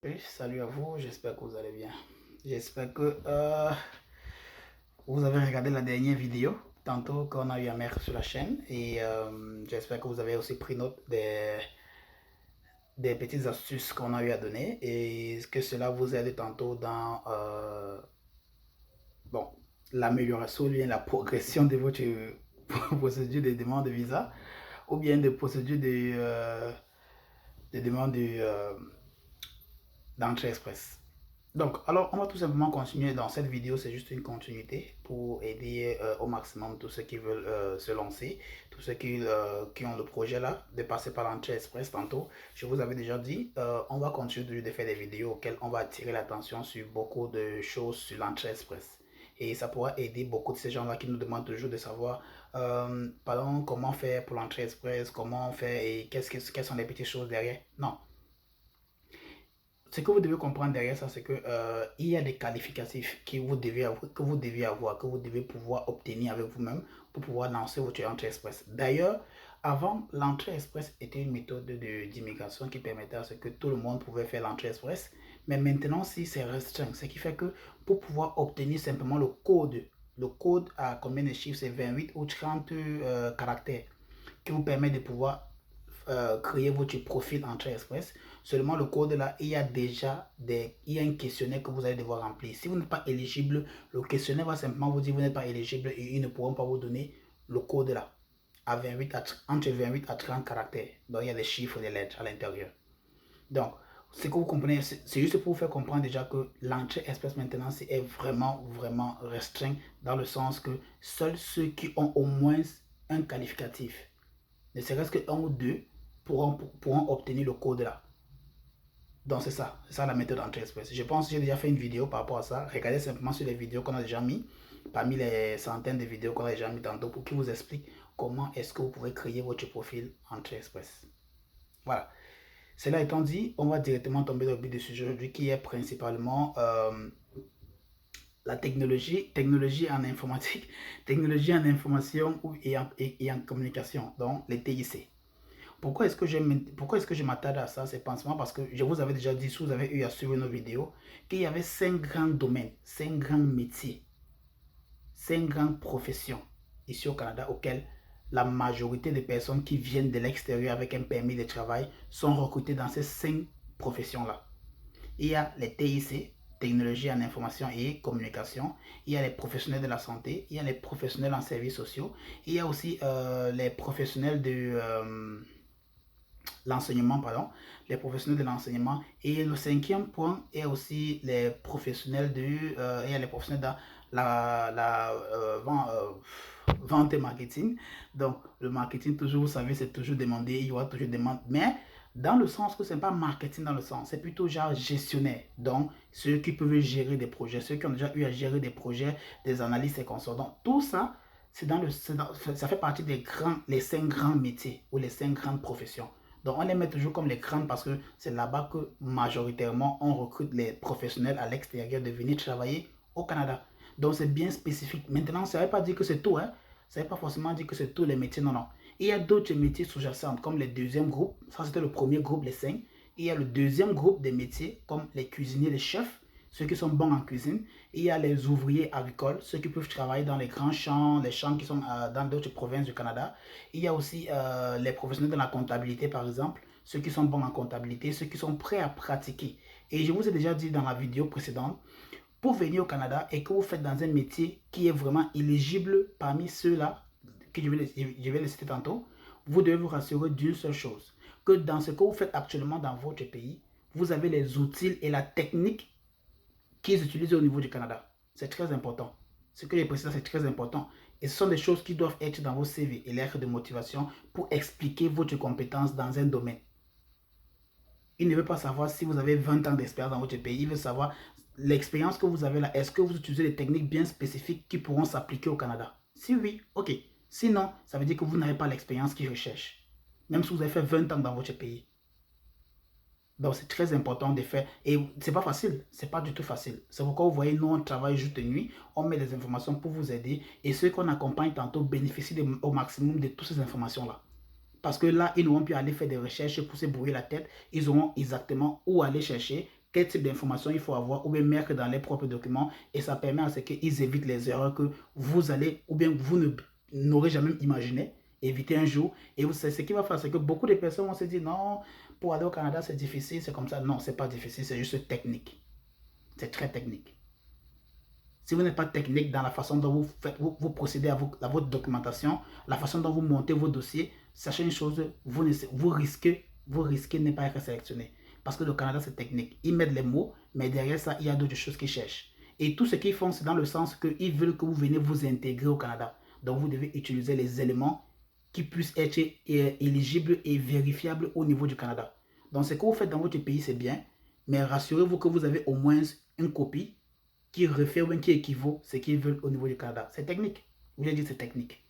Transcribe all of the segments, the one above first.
Oui, salut à vous, j'espère que vous allez bien. J'espère que vous avez regardé la dernière vidéo, tantôt qu'on a eu à mettre sur la chaîne, et j'espère que vous avez aussi pris note des petites astuces qu'on a eu à donner, et que cela vous aide tantôt dans bon, l'amélioration ou bien la progression de votre procédure de demande de visa, ou bien de procédure de demande d'entrée express. Donc, alors, on va tout simplement continuer dans cette vidéo. C'est juste une continuité pour aider au maximum tous ceux qui veulent se lancer, tous ceux qui ont le projet là de passer par l'entrée express tantôt. Je vous avais déjà dit, on va continuer de faire des vidéos auxquelles on va attirer l'attention sur beaucoup de choses sur l'entrée express. Et ça pourra aider beaucoup de ces gens-là qui nous demandent toujours de savoir, pardon, comment faire pour l'entrée express, comment faire et quelles sont les petites choses derrière. Non, ce que vous devez comprendre derrière ça, c'est que il y a des qualificatifs que vous devez avoir, que vous devez pouvoir obtenir avec vous-même pour pouvoir lancer votre entrée express. D'ailleurs, avant, l'entrée express était une méthode d'immigration qui permettait à ce que tout le monde pouvait faire l'entrée express. Mais maintenant, si c'est restreint, ce qui fait que pour pouvoir obtenir simplement le code à combien de chiffres, c'est 28 ou 30 caractères, qui vous permet de pouvoir créer votre profil Entrée Express. Seulement le code là, il y a déjà il y a un questionnaire que vous allez devoir remplir. Si vous n'êtes pas éligible, le questionnaire va simplement vous dire que vous n'êtes pas éligible et ils ne pourront pas vous donner le code là entre 28 à 30 caractères. Donc il y a des chiffres, des lettres à l'intérieur. Donc, ce que vous comprenez, c'est juste pour vous faire comprendre déjà que l'entrée express maintenant est vraiment restreint dans le sens que seuls ceux qui ont au moins un qualificatif, ne serait-ce que un ou deux, pourront obtenir le code là. Donc c'est ça la méthode Entrée Express. Je pense que j'ai déjà fait une vidéo par rapport à ça. Regardez simplement sur les vidéos qu'on a déjà mis, parmi les centaines de vidéos qu'on a déjà mis tantôt, pour qu'ils vous explique comment est-ce que vous pouvez créer votre profil Entrée Express. Voilà. Cela étant dit, on va directement tomber dans le but du sujet aujourd'hui qui est principalement la technologie en informatique, technologie en information et en communication, donc les TIC. Pourquoi est-ce que je m'attarde à ça? C'est principalement parce que je vous avais déjà dit, si vous avez eu à suivre nos vidéos, qu'il y avait 5 grands domaines, 5 grands métiers, 5 grandes professions ici au Canada auxquelles la majorité des personnes qui viennent de l'extérieur avec un permis de travail sont recrutées dans ces 5 professions-là. Il y a les TIC, technologie en information et communication. Il y a les professionnels de la santé. Il y a les professionnels en services sociaux. Il y a aussi les professionnels de l'enseignement, pardon, les professionnels de l'enseignement. Et le cinquième point est aussi les professionnels il y a les professionnels dans vente et marketing. Donc, le marketing, toujours, vous savez, c'est toujours demandé, il y aura toujours demande, mais dans le sens que ce n'est pas marketing dans le sens, c'est plutôt genre gestionnaire. Donc, ceux qui peuvent gérer des projets, ceux qui ont déjà eu à gérer des projets, des analyses et consorts. Donc, tout ça, ça fait partie les 5 grands métiers ou les 5 grandes professions. Donc, on les met toujours comme les grandes parce que c'est là-bas que majoritairement on recrute les professionnels à l'extérieur de venir travailler au Canada. Donc, c'est bien spécifique. Maintenant, ça ne veut pas dire que c'est tout, hein. Ça ne veut pas forcément dire que c'est tous les métiers, non, non. Il y a d'autres métiers sous-jacents comme le deuxième groupe. Ça, c'était le premier groupe, les 5. Il y a le deuxième groupe des métiers comme les cuisiniers, les chefs, ceux qui sont bons en cuisine. Il y a les ouvriers agricoles, ceux qui peuvent travailler dans les grands champs, les champs qui sont dans d'autres provinces du Canada. Il y a aussi les professionnels de la comptabilité, par exemple, ceux qui sont bons en comptabilité, ceux qui sont prêts à pratiquer. Et je vous ai déjà dit dans la vidéo précédente, pour venir au Canada et que vous faites dans un métier qui est vraiment éligible parmi ceux-là, que je vais les citer tantôt, vous devez vous rassurer d'une seule chose, que dans ce que vous faites actuellement dans votre pays, vous avez les outils et la technique qu'ils utilisent au niveau du Canada. C'est très important. Ce que j'ai précisé, c'est très important. Et ce sont des choses qui doivent être dans vos CV et lettres de motivation pour expliquer votre compétence dans un domaine. Il ne veut pas savoir si vous avez 20 ans d'expérience dans votre pays. Il veut savoir l'expérience que vous avez là. Est-ce que vous utilisez des techniques bien spécifiques qui pourront s'appliquer au Canada? Si oui, ok. Sinon, ça veut dire que vous n'avez pas l'expérience qu'ils recherchent. Même si vous avez fait 20 ans dans votre pays. Donc, c'est très important de faire. Et c'est pas facile. C'est pas du tout facile. C'est pourquoi vous voyez, nous, on travaille jour et nuit. On met des informations pour vous aider. Et ceux qu'on accompagne tantôt bénéficient au maximum de toutes ces informations-là. Parce que là, ils n'auront plus aller faire des recherches pour se brouiller la tête. Ils auront exactement où aller chercher, quel type d'information il faut avoir ou bien mettre dans les propres documents et ça permet à ce qu'ils évitent les erreurs que vous allez ou bien vous n'aurez jamais imaginé éviter un jour. Et ce qui va faire, c'est que beaucoup de personnes vont se dire non, pour aller au Canada, c'est difficile, c'est comme ça. Non, c'est pas difficile, c'est juste technique. C'est très technique. Si vous n'êtes pas technique dans la façon dont vous procédez à votre documentation, la façon dont vous montez vos dossiers, sachez une chose, vous risquez de ne pas être sélectionné. Parce que le Canada, c'est technique. Ils mettent les mots, mais derrière ça, il y a d'autres choses qu'ils cherchent. Et tout ce qu'ils font, c'est dans le sens qu'ils veulent que vous veniez vous intégrer au Canada. Donc, vous devez utiliser les éléments qui puissent être éligibles et vérifiables au niveau du Canada. Donc, ce que vous faites dans votre pays, c'est bien, mais rassurez-vous que vous avez au moins une copie qui refait ou qui équivaut ce qu'ils veulent au niveau du Canada. C'est technique. Je dis c'est technique.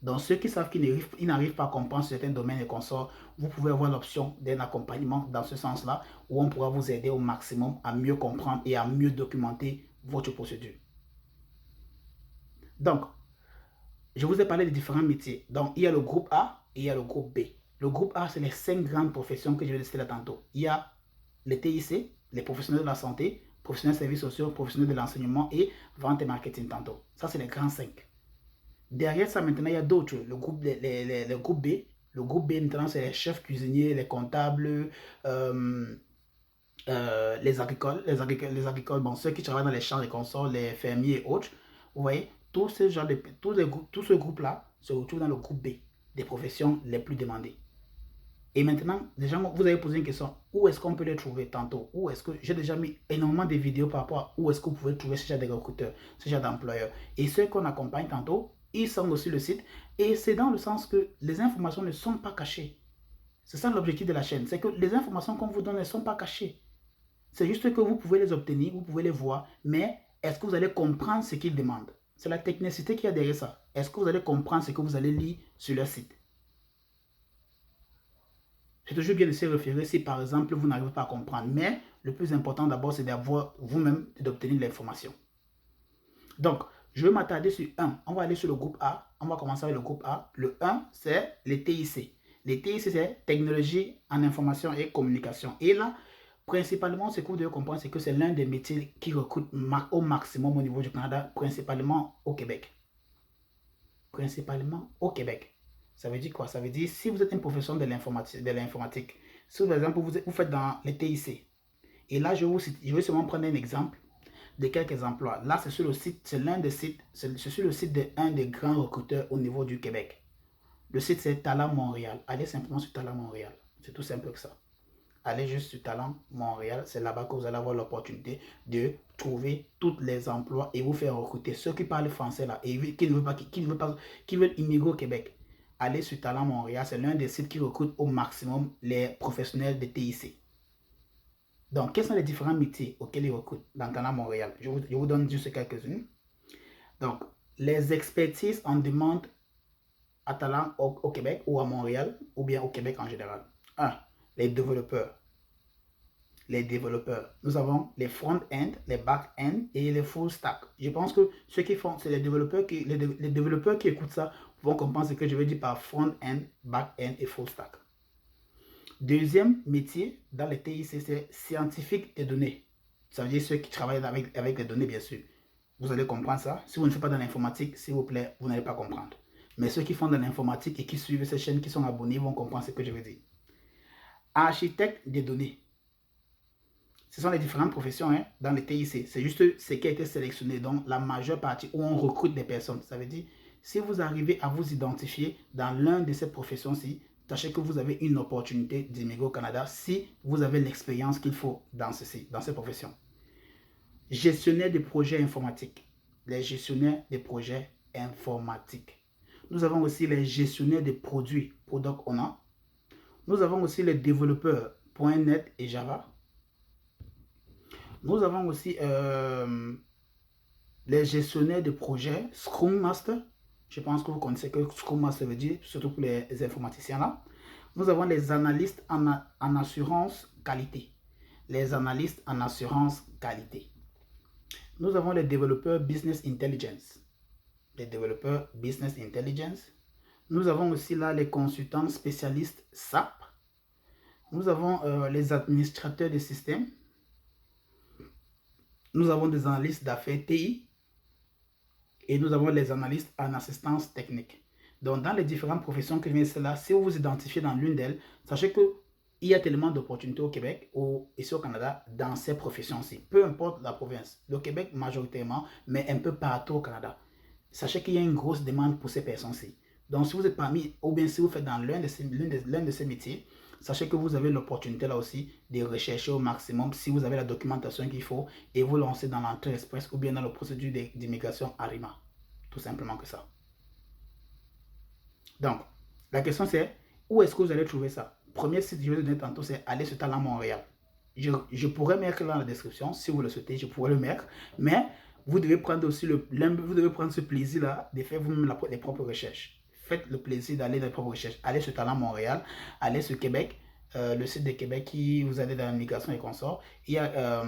Donc, ceux qui savent qu'ils n'arrivent pas à comprendre certains domaines et consorts, vous pouvez avoir l'option d'un accompagnement dans ce sens-là, où on pourra vous aider au maximum à mieux comprendre et à mieux documenter votre procédure. Donc, je vous ai parlé des différents métiers. Donc, il y a le groupe A et il y a le groupe B. Le groupe A, c'est les 5 grandes professions que je vais lister là tantôt. Il y a les TIC, les professionnels de la santé, professionnels de services sociaux, professionnels de l'enseignement et vente et marketing tantôt. Ça, c'est les grands 5. Derrière ça, maintenant, il y a d'autres. Le groupe B. Le groupe B, maintenant, c'est les chefs cuisiniers, les comptables, les agricoles, bon, ceux qui travaillent dans les champs, les consorts, les fermiers et autres. Vous voyez, tout ce groupe-là se retrouve dans le groupe B, des professions les plus demandées. Et maintenant, les gens, vous avez posé une question, où est-ce qu'on peut les trouver tantôt? Où est-ce que j'ai déjà mis énormément de vidéos par rapport à où est-ce que vous pouvez trouver ce genre de recruteurs, ce genre d'employeurs. Et ceux qu'on accompagne tantôt, ils sont aussi le site. Et c'est dans le sens que les informations ne sont pas cachées. C'est ça l'objectif de la chaîne, c'est que les informations qu'on vous donne ne sont pas cachées. C'est juste que vous pouvez les obtenir, vous pouvez les voir, mais est-ce que vous allez comprendre ce qu'ils demandent? C'est la technicité qu'il y a derrière ça. Est-ce que vous allez comprendre ce que vous allez lire sur leur site? C'est toujours bien de se référer si par exemple vous n'arrivez pas à comprendre. Mais le plus important d'abord, c'est d'avoir vous-même d'obtenir l'information. Donc, je vais m'attarder sur 1. On va aller sur le groupe A. On va commencer avec le groupe A. Le 1, c'est les TIC. Les TIC, c'est Technologie en information et communication. Et là, principalement, ce que vous devez comprendre, c'est que c'est l'un des métiers qui recrute au maximum au niveau du Canada, principalement au Québec. Principalement au Québec. Ça veut dire quoi? Ça veut dire si vous êtes un professionnel de l'informatique, si par exemple vous faites dans les TIC, et là je vais seulement prendre un exemple de quelques emplois. Là c'est sur le site, c'est l'un des sites, c'est sur le site d'un des grands recruteurs au niveau du Québec. Le site c'est Talent Montréal. Allez simplement sur Talent Montréal. C'est tout simple que ça. Allez juste sur Talent Montréal, c'est là-bas que vous allez avoir l'opportunité de trouver tous les emplois et vous faire recruter ceux qui parlent français là et qui veulent immigrer au Québec. Allez sur Talent Montréal, c'est l'un des sites qui recrute au maximum les professionnels de TIC. Donc, quels sont les différents métiers auxquels ils recrutent dans Talent Montréal? Je vous donne juste quelques-unes. Donc, les expertises en demande à Talent au Québec ou à Montréal ou bien au Québec en général. 1. Les développeurs. Les développeurs. Nous avons les front-end, les back-end et les full-stack. Je pense que ceux qui font, c'est les développeurs qui écoutent ça vont comprendre ce que je veux dire par front-end, back-end et full-stack. Deuxième métier dans les TIC, c'est scientifique des données. Ça veut dire ceux qui travaillent avec les données, bien sûr. Vous allez comprendre ça. Si vous ne faites pas dans l'informatique, s'il vous plaît, vous n'allez pas comprendre. Mais ceux qui font de l'informatique et qui suivent ces chaînes, qui sont abonnés, vont comprendre ce que je veux dire. Architecte des données. Ce sont les différentes professions dans les TIC. C'est juste ce qui a été sélectionné. Donc, la majeure partie où on recrute des personnes. Ça veut dire, si vous arrivez à vous identifier dans l'une de ces professions-ci, sachez que vous avez une opportunité d'immigrer au Canada si vous avez l'expérience qu'il faut dans ces professions. Gestionnaire de projets informatiques. Les gestionnaires de projets informatiques. Nous avons aussi les gestionnaires de produits, Product Owner. Nous avons aussi les développeurs .NET et Java. Nous avons aussi les gestionnaires de projets Scrum Master. Je pense que vous connaissez que Scrum Master veut dire, surtout pour les informaticiens là. Nous avons les analystes en assurance qualité. Les analystes en assurance qualité. Nous avons les développeurs Business Intelligence. Les développeurs Business Intelligence. Nous avons aussi là les consultants spécialistes SAP. Nous avons les administrateurs de systèmes. nous avons des analystes d'affaires TI et nous avons les analystes en assistance technique. Donc, dans les différentes professions que je viens de là, si vous vous identifiez dans l'une d'elles, sachez qu'il y a tellement d'opportunités au Québec ou ici au Canada dans ces professions-ci. Peu importe la province. Le Québec majoritairement, mais un peu partout au Canada. Sachez qu'il y a une grosse demande pour ces personnes-ci. Donc, si vous êtes parmi, ou bien si vous faites dans l'un de ces métiers, sachez que vous avez l'opportunité là aussi de rechercher au maximum si vous avez la documentation qu'il faut et vous lancer dans l'entrée express ou bien dans la procédure d'immigration ARIMA. Tout simplement que ça. Donc, la question c'est, où est-ce que vous allez trouver ça? Premier site que je vais donner tantôt, c'est Aller sur Talent Montréal. Je pourrais mettre dans la description, si vous le souhaitez, je pourrais le mettre, mais vous devez prendre aussi vous devez prendre ce plaisir-là de faire vous-même les propres recherches. Faites le plaisir d'aller dans les propres recherches. Allez sur Talent Montréal, allez sur Québec, le site de Québec qui vous aide dans l'immigration et consorts. Il y a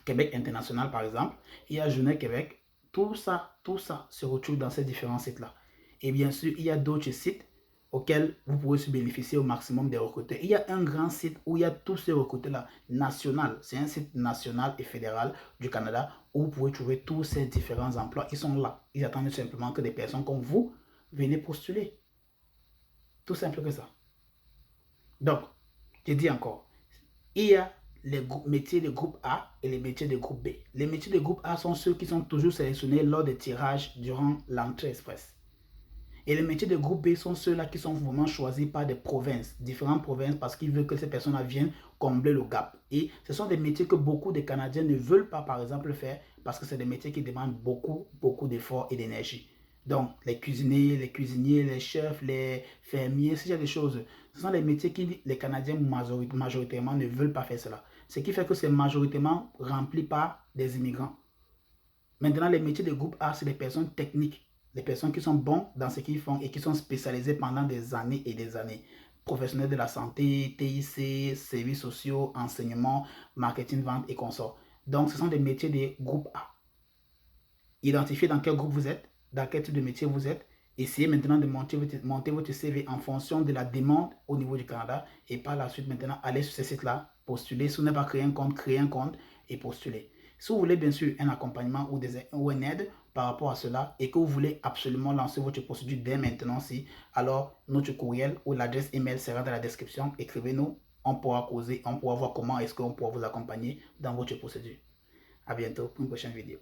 Québec International par exemple, il y a Journée Québec. Tout ça se retrouve dans ces différents sites-là. Et bien sûr, il y a d'autres sites auxquels vous pouvez se bénéficier au maximum des recruteurs. Il y a un grand site où il y a tous ces recruteurs-là, national. C'est un site national et fédéral du Canada où vous pouvez trouver tous ces différents emplois. Ils sont là. Ils attendent simplement que des personnes comme vous venez postuler. Tout simple que ça. Donc, je dis encore, il y a les métiers de groupe A et les métiers de groupe B. Les métiers de groupe A sont ceux qui sont toujours sélectionnés lors des tirages durant l'entrée express. Et les métiers de groupe B sont ceux-là qui sont vraiment choisis par des provinces, différentes provinces, parce qu'ils veulent que ces personnes-là viennent combler le gap. Et ce sont des métiers que beaucoup de Canadiens ne veulent pas, par exemple, faire, parce que c'est des métiers qui demandent beaucoup d'efforts et d'énergie. Donc, les cuisiniers, les chefs, les fermiers, ce genre de choses, ce sont des métiers que les Canadiens majoritairement ne veulent pas faire cela. Ce qui fait que c'est majoritairement rempli par des immigrants. Maintenant, les métiers de groupe A, c'est des personnes techniques. Les personnes qui sont bons dans ce qu'ils font et qui sont spécialisées pendant des années et des années. Professionnels de la santé, TIC, services sociaux, enseignement, marketing, vente et consorts. Donc, ce sont des métiers de groupe A. Identifiez dans quel groupe vous êtes, dans quel type de métier vous êtes. Essayez maintenant de monter votre CV en fonction de la demande au niveau du Canada. Et par la suite, maintenant, allez sur ce site-là, postuler. Si vous n'avez pas créé un compte et postuler. Si vous voulez bien sûr un accompagnement ou une aide par rapport à cela et que vous voulez absolument lancer votre procédure dès maintenant, alors notre courriel ou l'adresse email sera dans la description. Écrivez-nous, on pourra causer, on pourra voir comment est-ce qu'on pourra vous accompagner dans votre procédure. À bientôt pour une prochaine vidéo.